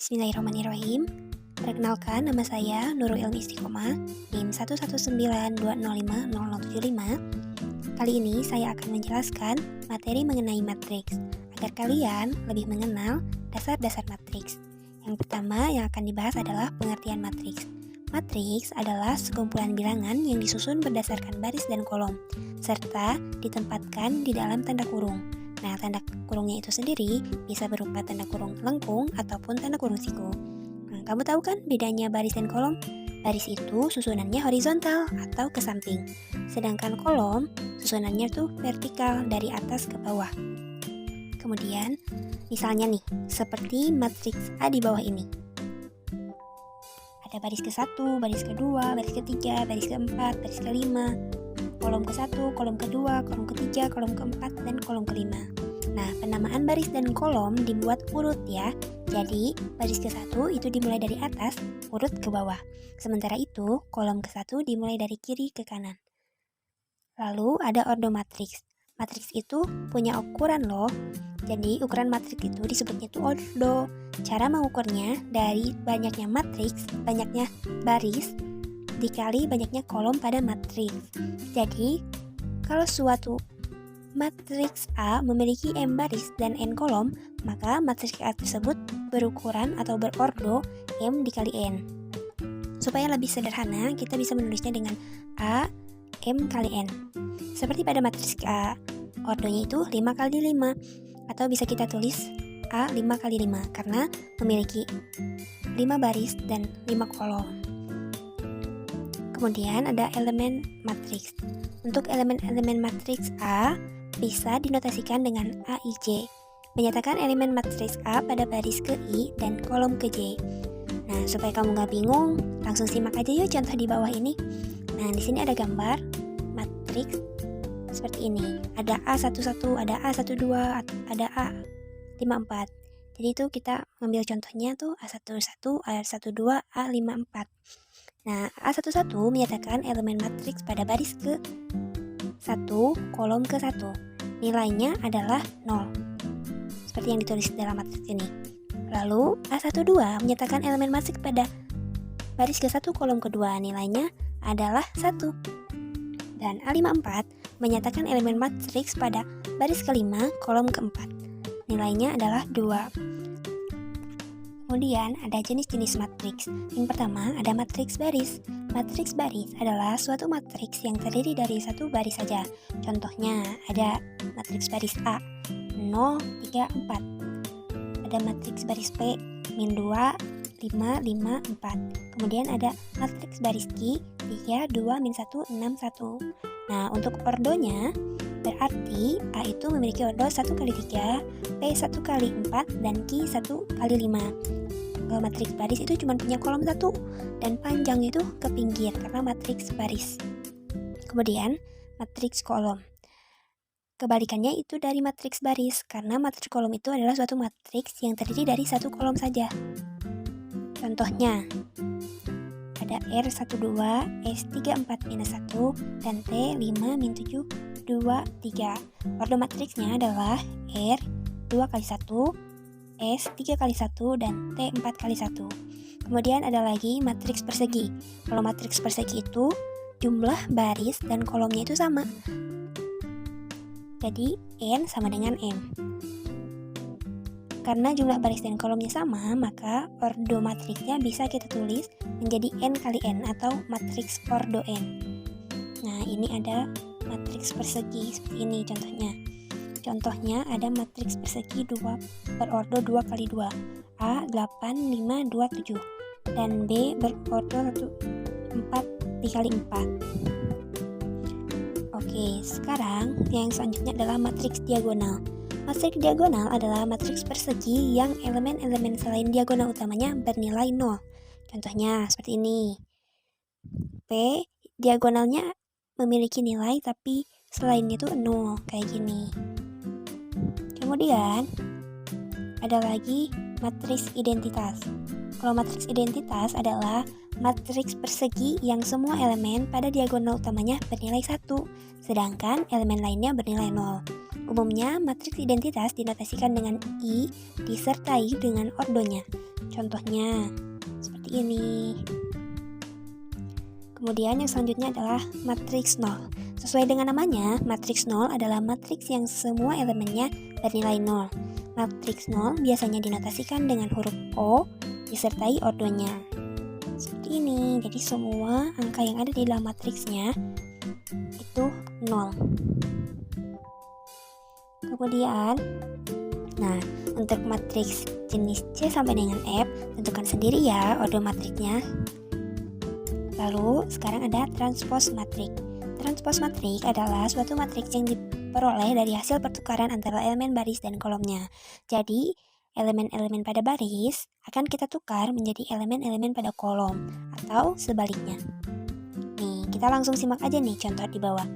Bismillahirrahmanirrahim. Perkenalkan, nama saya Nurul Ilmi Istiqomah, NIM 11920500075. Kali ini saya akan menjelaskan materi mengenai matriks, agar kalian lebih mengenal dasar-dasar matriks. Yang pertama yang akan dibahas adalah pengertian matriks. Matriks adalah sekumpulan bilangan yang disusun berdasarkan baris dan kolom, serta ditempatkan di dalam tanda kurung. Nah, tanda kurungnya itu sendiri bisa berupa tanda kurung lengkung ataupun tanda kurung siku. Nah, kamu tahu kan bedanya baris dan kolom? Baris itu susunannya horizontal atau ke samping, sedangkan kolom susunannya tuh vertikal dari atas ke bawah. Kemudian, misalnya nih, seperti matriks A di bawah ini. Ada baris ke-1, baris kedua, baris ketiga, baris keempat, baris kelima, kolom ke-1, kolom kedua, kolom ketiga, kolom keempat, dan kolom kelima. Nah, penamaan baris dan kolom dibuat urut ya. Jadi, baris ke-1 itu dimulai dari atas, urut ke bawah. Sementara itu, kolom ke-1 dimulai dari kiri ke kanan. Lalu ada ordo matriks. Matriks itu punya ukuran loh. Jadi, ukuran matriks itu disebutnya itu ordo. Cara mengukurnya dari banyaknya matriks, banyaknya baris, dikali banyaknya kolom pada matriks. Jadi, kalau suatu matriks A memiliki M baris dan N kolom, maka matriks A tersebut berukuran atau berordo M dikali N. Supaya lebih sederhana, kita bisa menulisnya dengan A M kali N. Seperti pada matriks A, ordonya itu 5 kali 5, atau bisa kita tulis A 5 kali 5 karena memiliki 5 baris dan 5 kolom. Kemudian ada elemen matriks. Untuk elemen-elemen matriks A bisa dinotasikan dengan AIJ. Menyatakan elemen matriks A pada baris ke I dan kolom ke J. Nah, supaya kamu nggak bingung, langsung simak aja yuk contoh di bawah ini. Nah, di sini ada gambar matriks seperti ini. Ada A11, ada A12, ada A54. Jadi itu kita ngambil contohnya tuh A11, A12, A54. Nah, A11 menyatakan elemen matriks pada baris ke 1, kolom ke 1. Nilainya adalah 0. Seperti yang ditulis dalam matriks ini. Lalu, A12 menyatakan elemen matriks pada baris ke 1, kolom kedua. Nilainya adalah 1. Dan A54 menyatakan elemen matriks pada baris ke-5, kolom ke-4. Nilainya adalah 2. Kemudian ada jenis-jenis matriks. Yang pertama ada matriks baris. Matriks baris adalah suatu matriks yang terdiri dari satu baris saja. Contohnya ada matriks baris A 0, 3, 4. Ada matriks baris P min 2, 5, 5, 4. Kemudian ada matriks baris Q 3, 2, min 1, 6, 1. Nah, untuk ordonya berarti A itu memiliki ordo 1 kali 3, P 1 kali 4, dan Q 1 kali 5. Kalau matriks baris itu cuma punya kolom 1 dan panjang itu ke pinggir karena matriks baris. Kemudian matriks kolom. Kebalikannya itu dari matriks baris karena matriks kolom itu adalah suatu matriks yang terdiri dari satu kolom saja. Contohnya ada R12, S34 minus 1, dan T5 min 7, 2, 3. Ordo matriksnya adalah R 2 kali 1, S 3 kali 1, dan T 4 kali 1. Kemudian ada lagi matriks persegi. Kalau matriks persegi itu jumlah baris dan kolomnya itu sama. Jadi N sama dengan M. Karena jumlah baris dan kolomnya sama, maka ordo matriksnya bisa kita tulis menjadi N kali N atau matriks ordo N. Nah, ini ada matriks persegi seperti ini contohnya. Contohnya ada matriks persegi berordo 2 kali 2, A 8, 5, 2, 7, dan B berordo 4 dikali 4. Oke, sekarang yang selanjutnya adalah matriks diagonal. Matriks diagonal adalah matriks persegi yang elemen-elemen selain diagonal utamanya bernilai 0. Contohnya seperti ini. P diagonalnya memiliki nilai tapi selainnya itu 0, kayak gini. Kemudian ada lagi matriks identitas. Kalau matriks identitas adalah matriks persegi yang semua elemen pada diagonal utamanya bernilai 1, sedangkan elemen lainnya bernilai 0. Umumnya matriks identitas dinotasikan dengan I disertai dengan ordonya. Contohnya seperti ini. Kemudian yang selanjutnya adalah matriks 0. Sesuai dengan namanya, matriks 0 adalah matriks yang semua elemennya bernilai 0. Matriks 0 biasanya dinotasikan dengan huruf O disertai ordonya. Seperti ini, jadi semua angka yang ada di dalam matriksnya itu 0. Kemudian, untuk matriks jenis C sampai dengan F, tentukan sendiri ya ordo matriksnya. Lalu, sekarang ada transpose matrik. Transpose matrik adalah suatu matriks yang diperoleh dari hasil pertukaran antara elemen baris dan kolomnya. Jadi, elemen-elemen pada baris akan kita tukar menjadi elemen-elemen pada kolom atau sebaliknya. Nih, kita langsung simak aja nih contoh di bawah.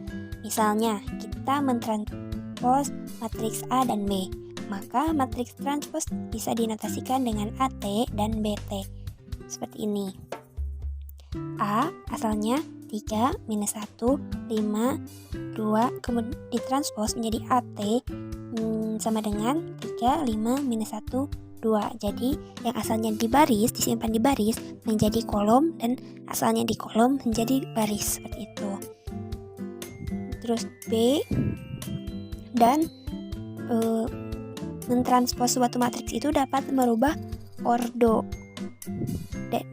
Misalnya, kita mentranspose matriks A dan B, maka matriks transpose bisa dinotasikan dengan AT dan BT. Seperti ini. A asalnya 3, minus 1, 5, 2, kemudian ditranspose menjadi AT sama dengan 3, 5, minus 1, 2. Jadi yang asalnya di baris disimpan di baris menjadi kolom dan asalnya di kolom menjadi baris, seperti itu. Terus B dan mentranspose suatu matriks itu dapat merubah ordo.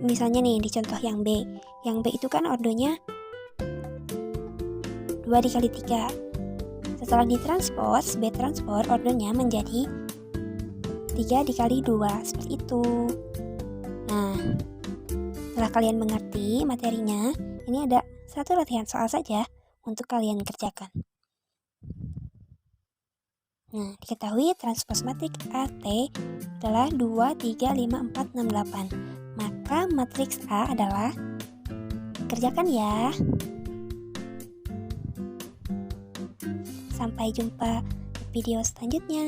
Misalnya nih di contoh yang B itu kan ordonya 2 dikali 3. Setelah ditranspose, B transpose ordonya menjadi 3 dikali 2, seperti itu. Nah, setelah kalian mengerti materinya, ini ada satu latihan soal saja untuk kalian kerjakan. Nah, diketahui transpose matriks AT adalah 2, 3, 5, 4, 6, 8. Maka matriks A adalah, kerjakan ya. Sampai jumpa di video selanjutnya.